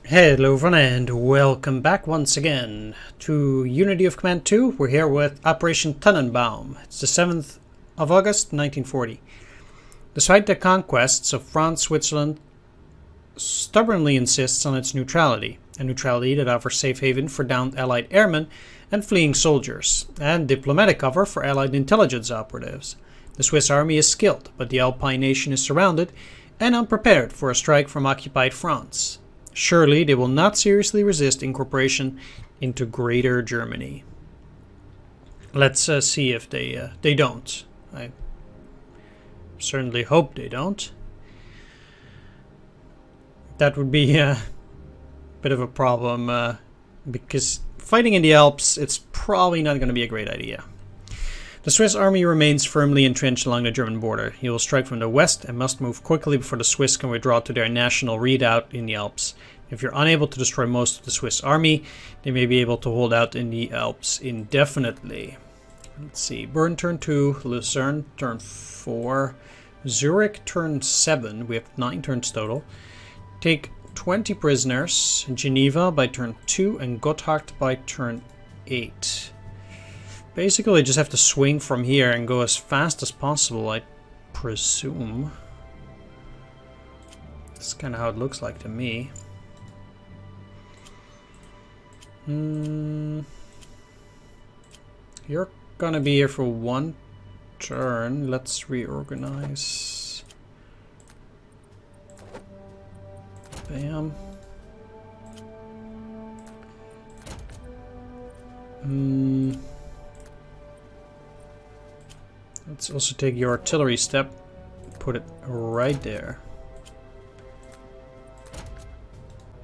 Hello everyone and welcome back once again to Unity of Command 2. We're here with Operation Tannenbaum. It's the 7th of August 1940. Despite the conquests of France, Switzerland stubbornly insists on its neutrality, a neutrality that offers safe haven for downed Allied airmen and fleeing soldiers, and diplomatic cover for Allied intelligence operatives. The Swiss army is skilled, but the Alpine nation is surrounded and unprepared for a strike from occupied France. Surely they will not seriously resist incorporation into Greater Germany. Let's see if they don't. I certainly hope they don't. That would be a bit of a problem because fighting in the Alps, it's probably not going to be a great idea. The Swiss army remains firmly entrenched along the German border. He will strike from the west and must move quickly before the Swiss can withdraw to their national redoubt in the Alps. If you're unable to destroy most of the Swiss army, they may be able to hold out in the Alps indefinitely. Let's see. Bern turn 2, Lucerne turn 4, Zurich turn 7. We have 9 turns total. Take 20 prisoners. Geneva by turn 2 and Gotthard by turn 8. Basically, I just have to swing from here and go as fast as possible, I presume. That's kind of how it looks like to me. You're gonna be here for one turn. Let's reorganize. Bam. Let's also take your artillery step, put it right there.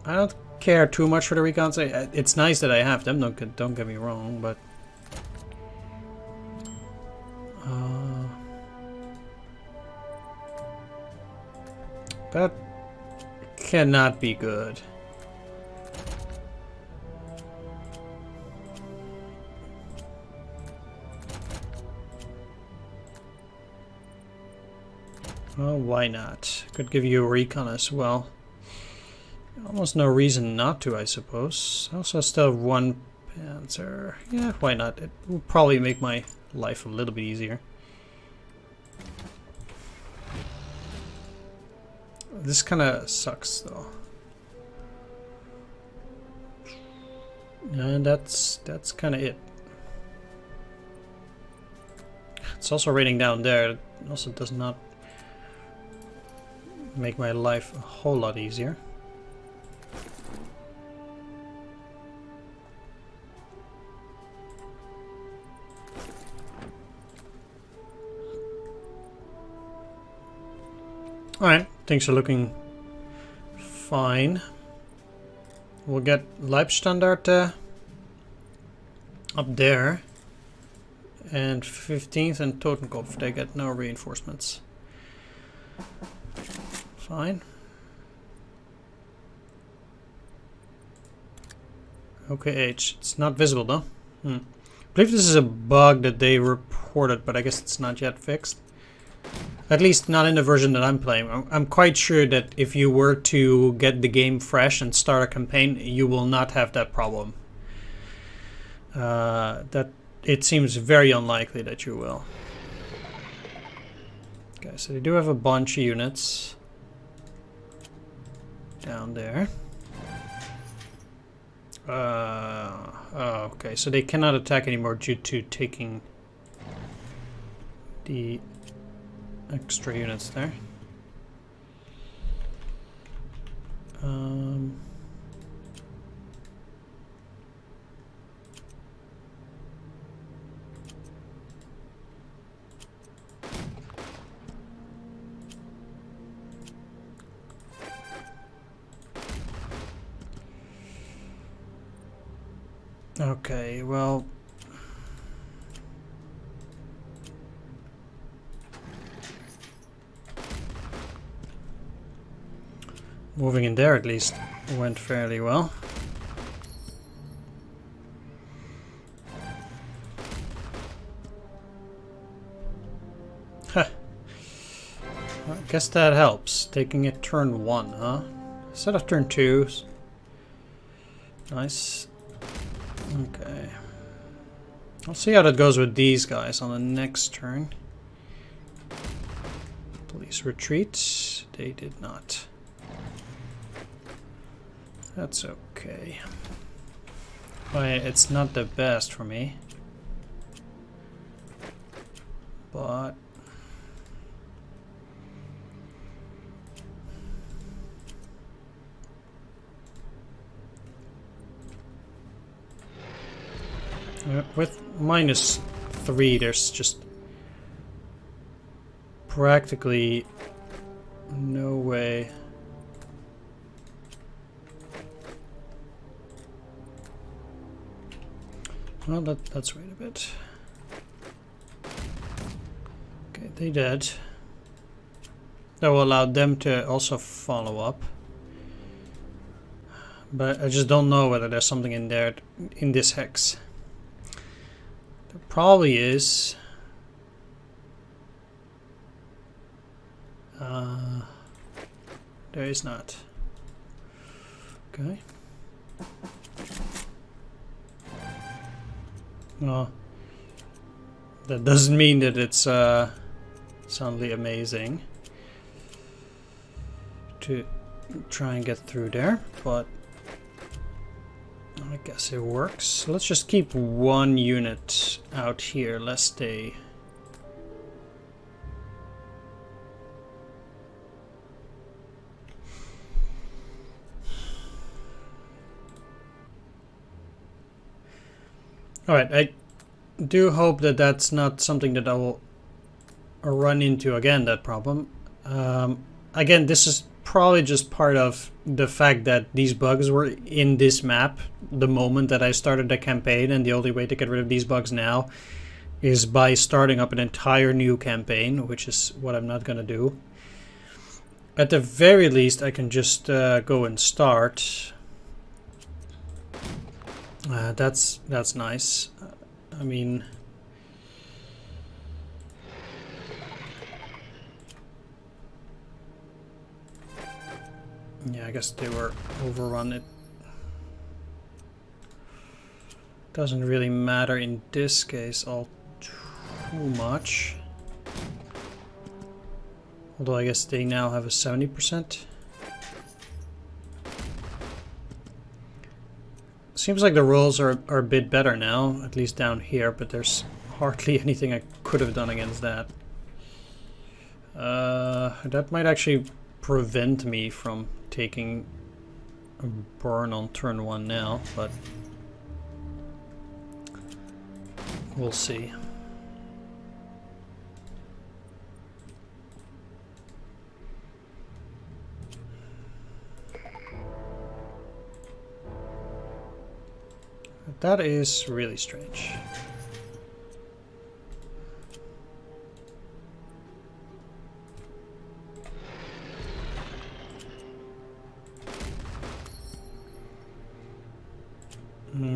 I don't care too much for the recons. It's nice that I have them, don't get me wrong, but that cannot be good. Well, why not? Could give you a recon as well. Almost no reason not to, I suppose. I also still have one panzer. Yeah, why not? It will probably make my life a little bit easier. This kind of sucks, though. And that's kind of it. It's also raining down there. It also does not make my life a whole lot easier. Alright, things are looking fine. We'll get Leibstandarte up there. And 15th and Totenkopf, they get no reinforcements. Fine. Okay, H. It's not visible though. I believe this is a bug that they reported, but I guess it's not yet fixed. At least not in the version that I'm playing. I'm quite sure that if you were to get the game fresh and start a campaign, you will not have that problem. That it seems very unlikely that you will. Okay, so they do have a bunch of units down there. Oh, okay, so they cannot attack anymore due to taking the extra units there. Okay, well, moving in there at least went fairly well. Huh. I guess that helps. Taking it turn 1, huh? Instead of turn 2. Nice. Okay. I'll see how that goes with these guys on the next turn. Please retreat. They did not. That's okay. Well, it's not the best for me. But with -3, there's just practically no way. Well, let's wait a bit. Okay, they did. That will allow them to also follow up. But I just don't know whether there's something in there, in this hex. There probably is. There is not. Okay. Well, that doesn't mean that it's suddenly amazing to try and get through there, but I guess it works. So let's just keep one unit out here lest they Alright, I do hope that that's not something that I will run into again, that problem. Again, this is probably just part of the fact that these bugs were in this map the moment that I started the campaign, and the only way to get rid of these bugs now is by starting up an entire new campaign, which is what I'm not going to do. At the very least, I can just go and start. That's nice. I mean, yeah, I guess they were overrun. It doesn't really matter in this case all too much. Although I guess they now have a 70%. Seems like the rolls are a bit better now, at least down here, but there's hardly anything I could have done against that. That might actually prevent me from taking a burn on turn 1 now, but we'll see. That is really strange.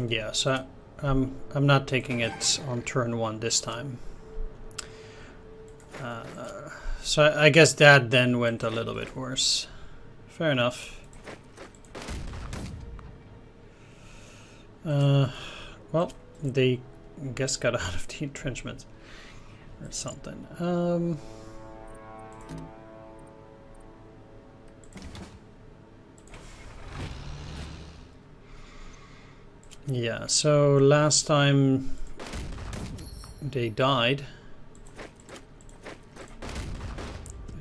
Yeah, so I'm not taking it on turn 1 this time. So I guess that then went a little bit worse. Fair enough. Well, they guess got out of the entrenchment or something. Yeah, so last time they died,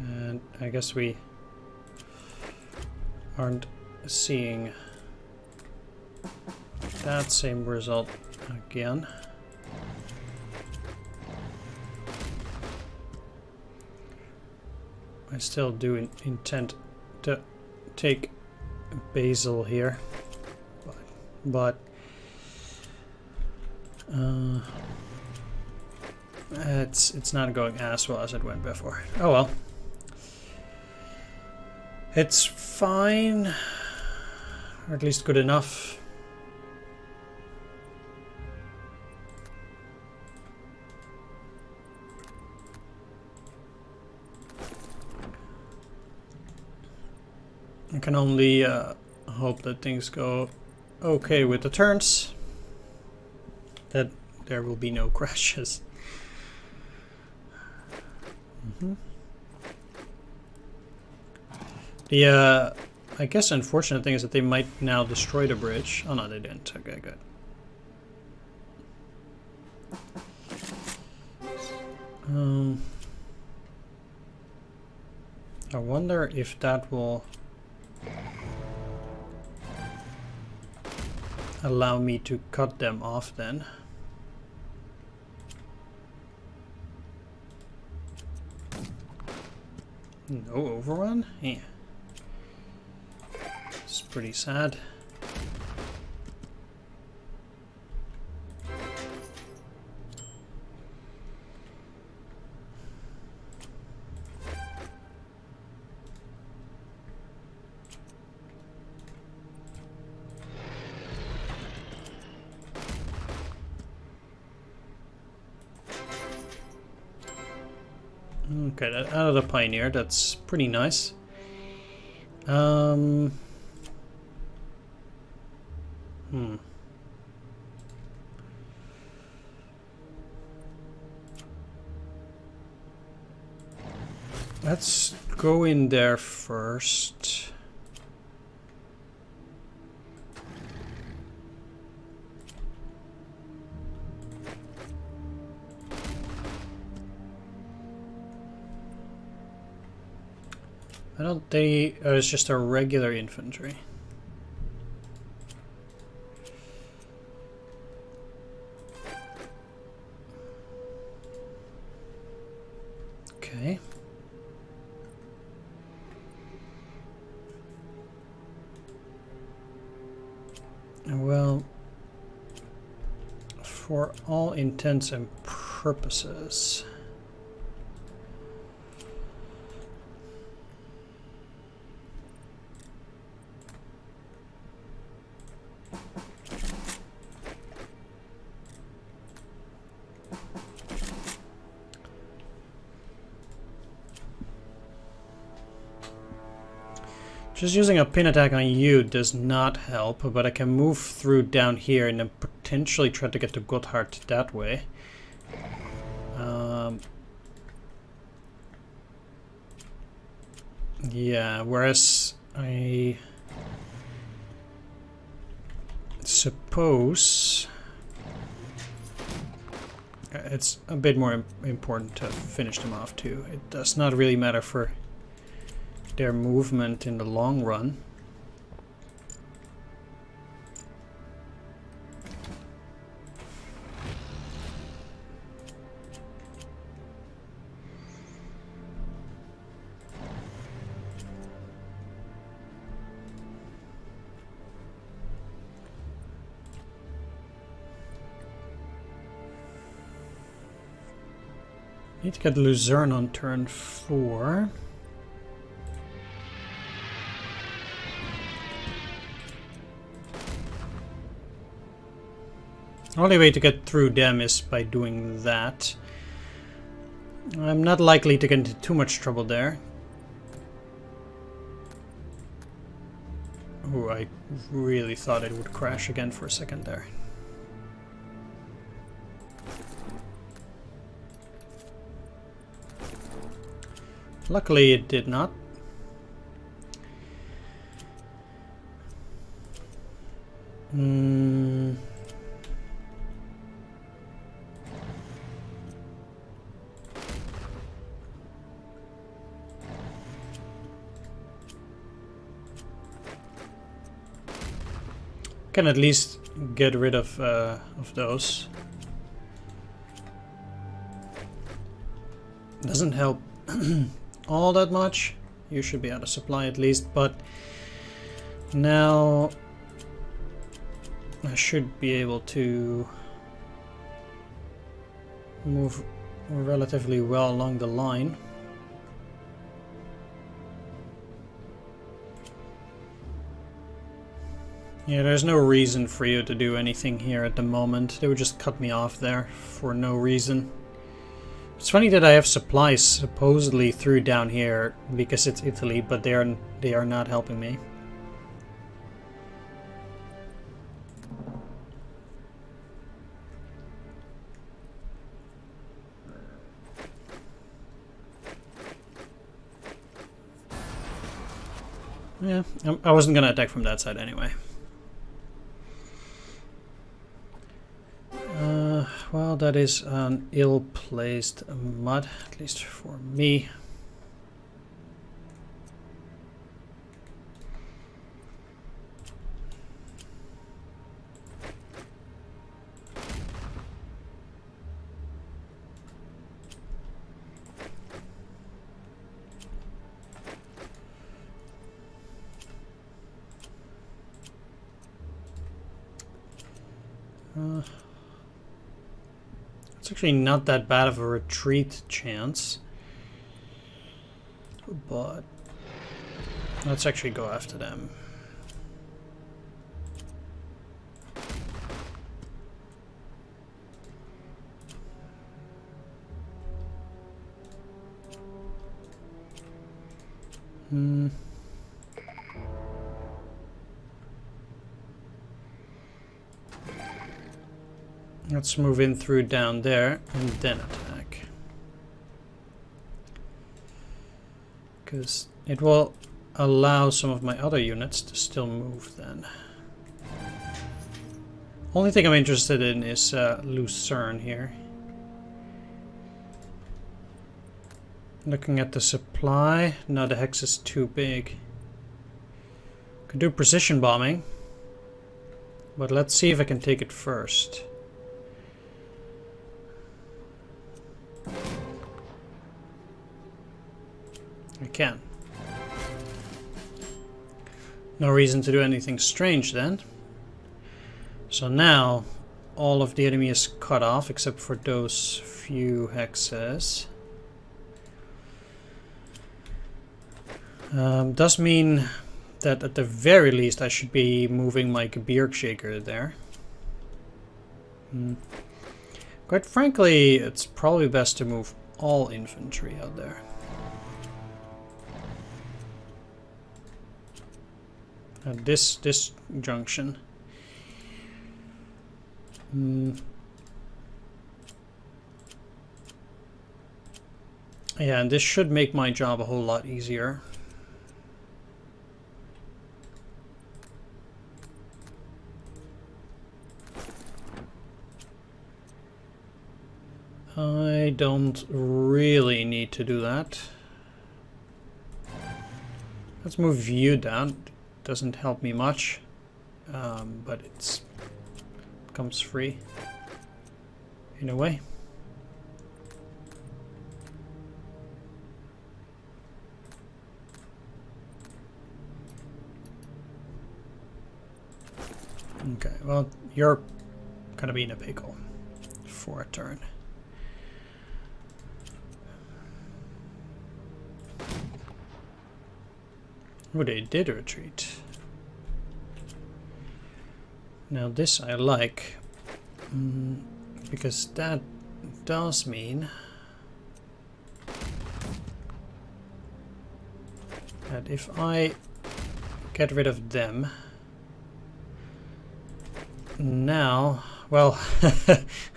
and I guess we aren't seeing that same result again. I still do intend to take Basil here, but it's not going as well as it went before. Oh well, it's fine, or at least good enough. I can only hope that things go okay with the turns, that there will be no crashes. The I guess unfortunate thing is that they might now destroy the bridge. Oh no, they didn't. Okay, good. I wonder if that will allow me to cut them off then. No overrun? Yeah. It's pretty sad. Okay, out of the Pioneer, that's pretty nice. Let's go in there first. I don't think it's just a regular infantry. Okay. Well, for all intents and purposes, just using a pin attack on you does not help, but I can move through down here and then potentially try to get to Gotthard that way. Yeah, whereas I suppose it's a bit more important to finish them off too. It does not really matter for their movement in the long run. Need to get Lucerne on turn 4. The only way to get through them is by doing that. I'm not likely to get into too much trouble there. Oh, I really thought it would crash again for a second there. Luckily it did not. Can at least get rid of those. Doesn't help all that much. You should be out of supply at least, but now I should be able to move relatively well along the line. Yeah, there's no reason for you to do anything here at the moment. They would just cut me off there for no reason. It's funny that I have supplies supposedly through down here because it's Italy, but they are not helping me. Yeah, I wasn't gonna attack from that side anyway. Well, that is an ill-placed mud, at least for me. It's actually not that bad of a retreat chance, but let's actually go after them. Let's move in through down there and then attack. Because it will allow some of my other units to still move then. Only thing I'm interested in is Lucerne here. Looking at the supply. No, the hex is too big. Could do precision bombing. But let's see if I can take it first. I can. No reason to do anything strange then. So now all of the enemy is cut off except for those few hexes. Does mean that at the very least I should be moving my Gebirgsshaker there. Quite frankly, it's probably best to move all infantry out there. At this junction. Yeah, and this should make my job a whole lot easier. I don't really need to do that. Let's move you down. Doesn't help me much, but it comes free in a way. Okay, well, you're gonna be in a pickle for a turn. Oh, they did retreat. Now this I like, because that does mean that if I get rid of them, now, well,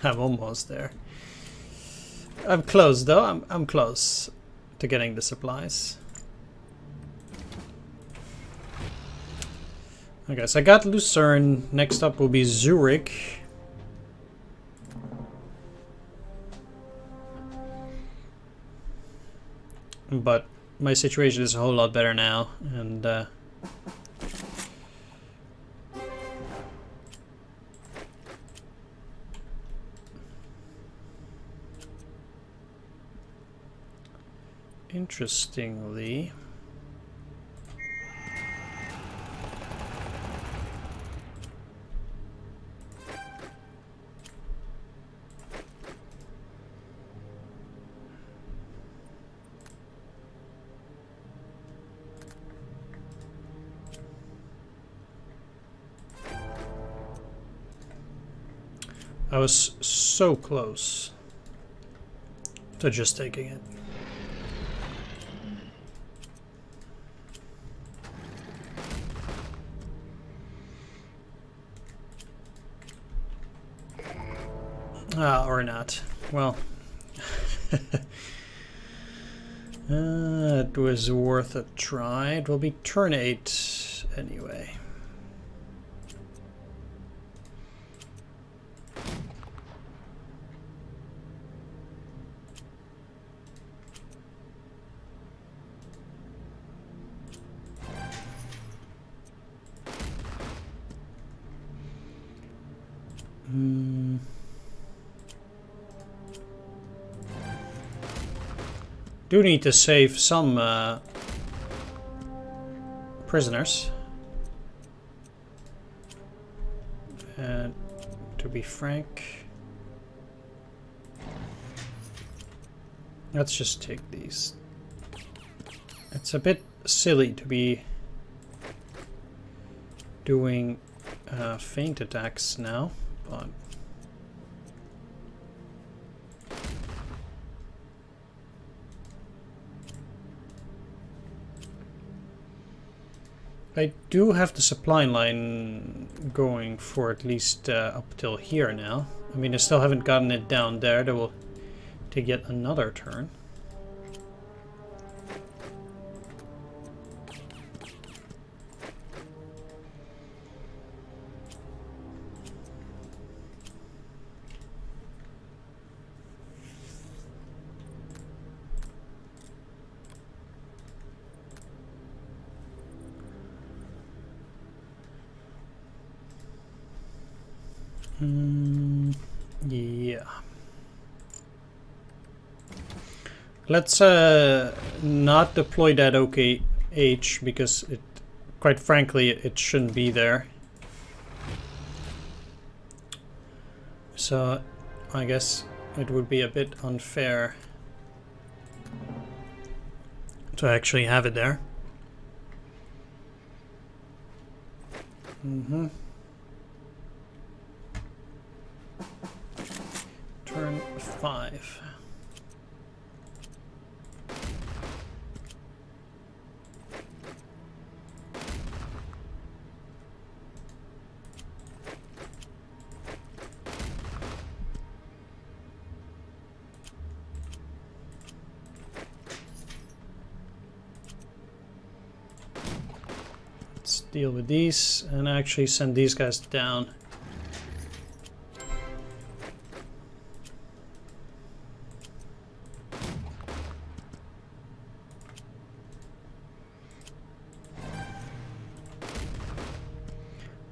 I'm almost there. I'm close though, I'm close to getting the supplies. Okay, so I got Lucerne. Next up will be Zurich. But my situation is a whole lot better now, and interestingly, I was so close to just taking it. Or not. Well, It was worth a try. It will be turn 8 anyway. Do need to save some prisoners. And to be frank, let's just take these. It's a bit silly to be doing feint attacks now, but I do have the supply line going for at least up till here now. I mean, I still haven't gotten it down there. That will take yet another turn. Yeah. Let's not deploy that OKH because it, quite frankly, it shouldn't be there. So I guess it would be a bit unfair to actually have it there. Turn 5. Let's deal with these and actually send these guys down.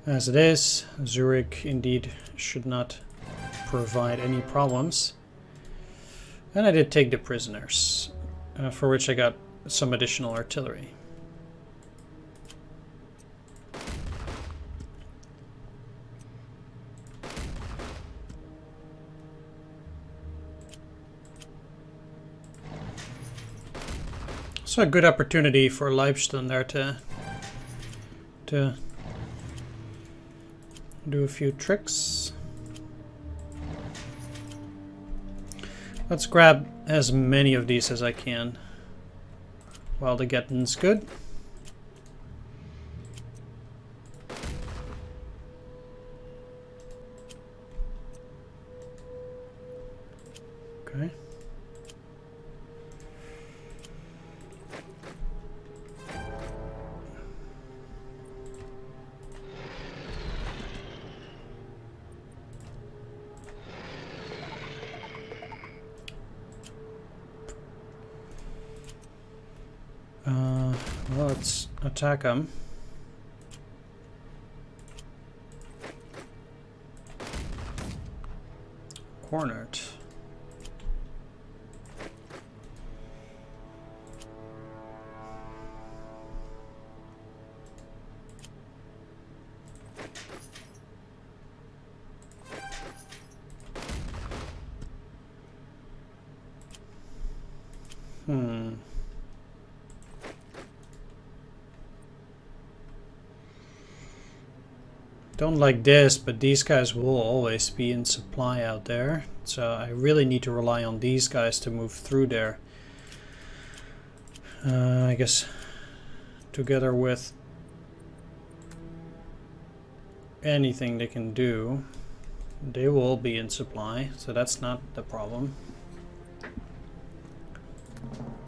As it is, Zurich indeed should not provide any problems. And I did take the prisoners, for which I got some additional artillery. So a good opportunity for Leibstein there to do a few tricks. Let's grab as many of these as I can while the getting's good. Okay. Well, let's attack them. Cornered. Don't like this, but these guys will always be in supply out there. So I really need to rely on these guys to move through there. I guess together with anything they can do, they will all be in supply. So that's not the problem.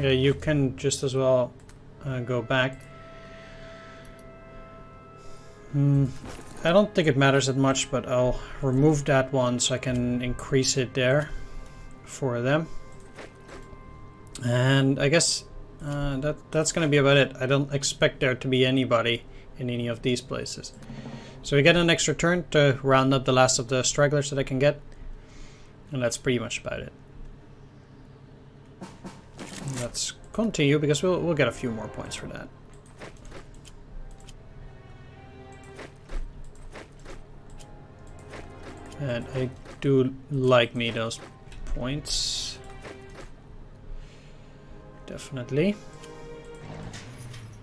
Yeah, you can just as well go back. I don't think it matters that much, but I'll remove that one so I can increase it there for them. And I guess that's going to be about it. I don't expect there to be anybody in any of these places. So we get an extra turn to round up the last of the stragglers that I can get. And that's pretty much about it. Let's continue because we'll get a few more points for that. And I do like me those points. Definitely.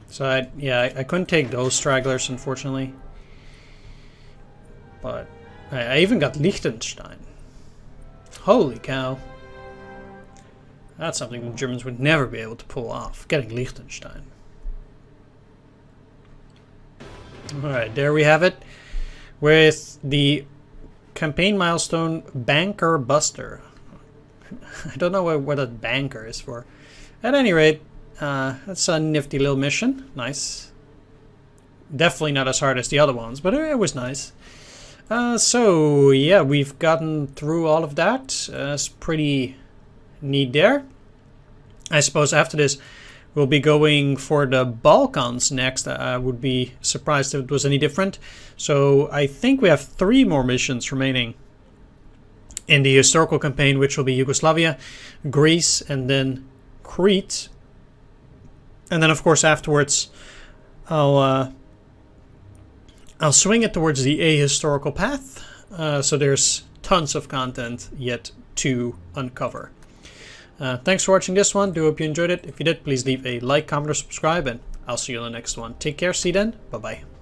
So I couldn't take those stragglers, unfortunately. But I even got Liechtenstein. Holy cow. That's something the Germans would never be able to pull off, getting Liechtenstein. Alright, there we have it. With the campaign milestone Banker Buster. I don't know what that banker is for. At any rate, that's a nifty little mission. Nice. Definitely not as hard as the other ones, but it was nice. So, yeah, we've gotten through all of that. It's pretty neat there. I suppose after this, we'll be going for the Balkans next. I would be surprised if it was any different. So, I think we have 3 more missions remaining in the historical campaign, which will be Yugoslavia, Greece, and then Crete. And then, of course, afterwards, I'll swing it towards the ahistorical path, so there's tons of content yet to uncover. Thanks for watching this one. Do hope you enjoyed it. If you did, please leave a like, comment, or subscribe, and I'll see you on the next one. Take care. See you then. Bye-bye.